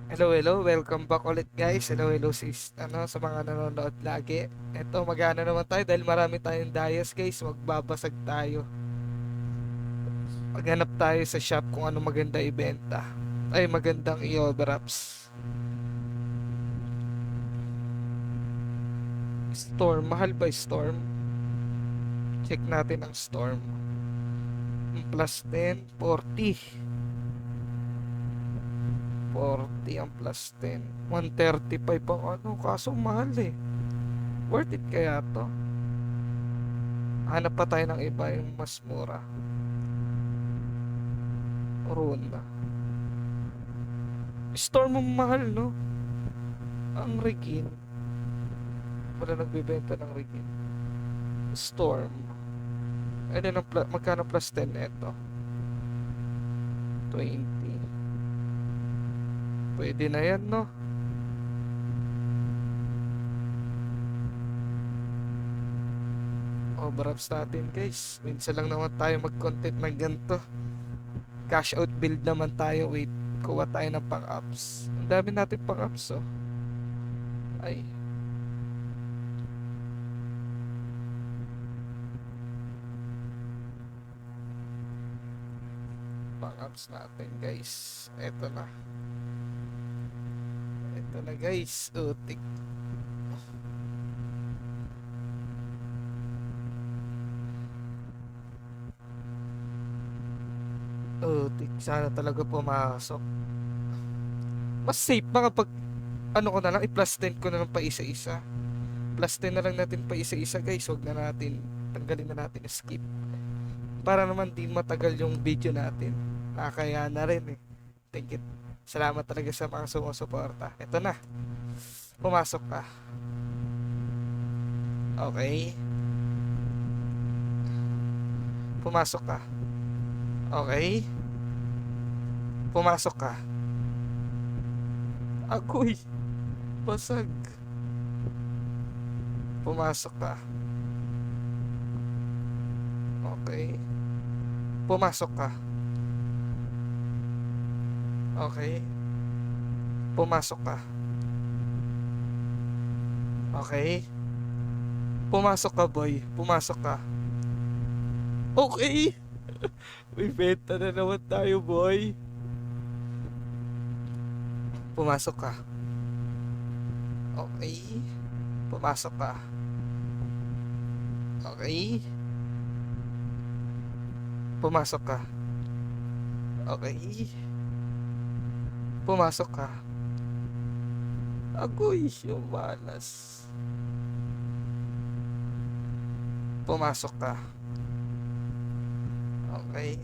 Hello, hello. Welcome back ulit guys. Hello, hello sa mga nanonood lagi. Eto, magana naman tayo dahil marami tayong dayas guys. Magbabasag tayo. Maghanap tayo sa shop kung ano maganda ibenta. Ay, magandang i-overwraps. Storm. Mahal ba Storm? Check natin ang Storm. Ang plus 10, 40. 40 ang plus 10. 135 ang ano. Kaso mahal eh. Worth it kaya to? Hanap pa tayo ng iba yung mas mura. Rune. Storm ang mahal, no? Ang Regine. Wala nagbebenta ng Regine. Storm. Ano ng magkano plus 10 ito? 20. Pwede na yan, no? Overups natin, guys. Minsan lang naman tayo mag-content ng ganito. Cash out build naman tayo. Wait, kuha tayo ng pang-ups. Ang dami natin pang-ups, oh. Ay, pang-ups natin, guys. Eto na. Eto na, guys. Utik. Utik. Sana talaga pumasok. Mas safe mga pag ano ko na lang, i-plus 10 ko na lang pa isa-isa. Plus 10 na lang natin pa isa-isa guys. Huwag na natin, tanggalin na natin skip. Para naman di matagal yung video natin. Nakakaya na rin eh. Thank you. Salamat talaga sa mga sumusuporta. Ito na. Pumasok ka. Okay. Pumasok ka. Okay. Pumasok ka. Agoy. Basag. Pumasok ka. Okay. Pumasok ka. Okay. Pumasok ka. Okay. Pumasok ka, boy. Pumasok ka. Okay. May benta na naman tayo, boy. Pumasok ka. Okay. Pumasok ka. Okay. Pumasok ka. Okay. Pumasok ka. Agoy, yung malas. Pumasok ka. Okay.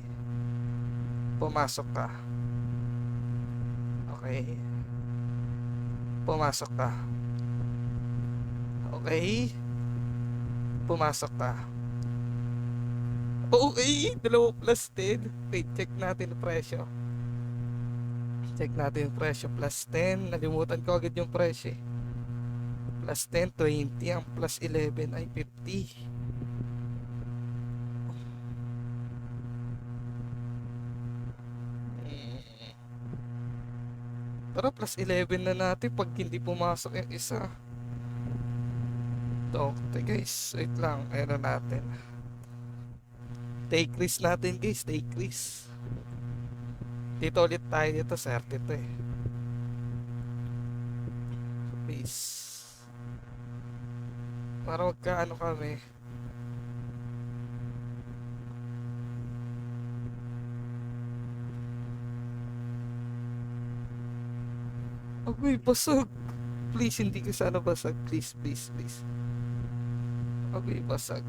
Pumasok ka. Okay. Pumasok ka. Okay. Pumasok ka. Okay. 2 plus 10. Wait, check natin yung presyo. Check natin yung presyo. Plus 10. Nalimutan ko agad yung presyo eh. Plus 10, 20. Ang plus 11 ay 50. Tara, plus 11 na natin pag hindi pumasok yung isa. Okay guys, wait lang. Ayan na natin. Take risk natin guys, take risk. Dito ulit tayo dito, swerte to eh. Please. Para magkaano kami. Agoy, basag. Please, hindi ko sana basag. Please, please, please. Agoy, basag.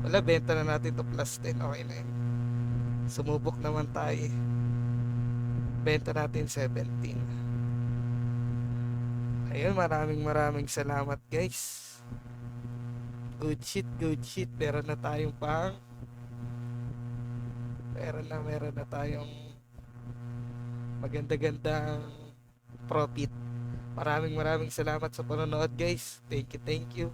Wala, benta na natin to plus 10. Okay na yun. Sumubok naman tayo eh. Benta natin 17. Ayun, maraming maraming salamat guys. Good shit, good shit. Meron na tayong maganda-gandang profit. Maraming maraming salamat sa panonood guys. Thank you, thank you.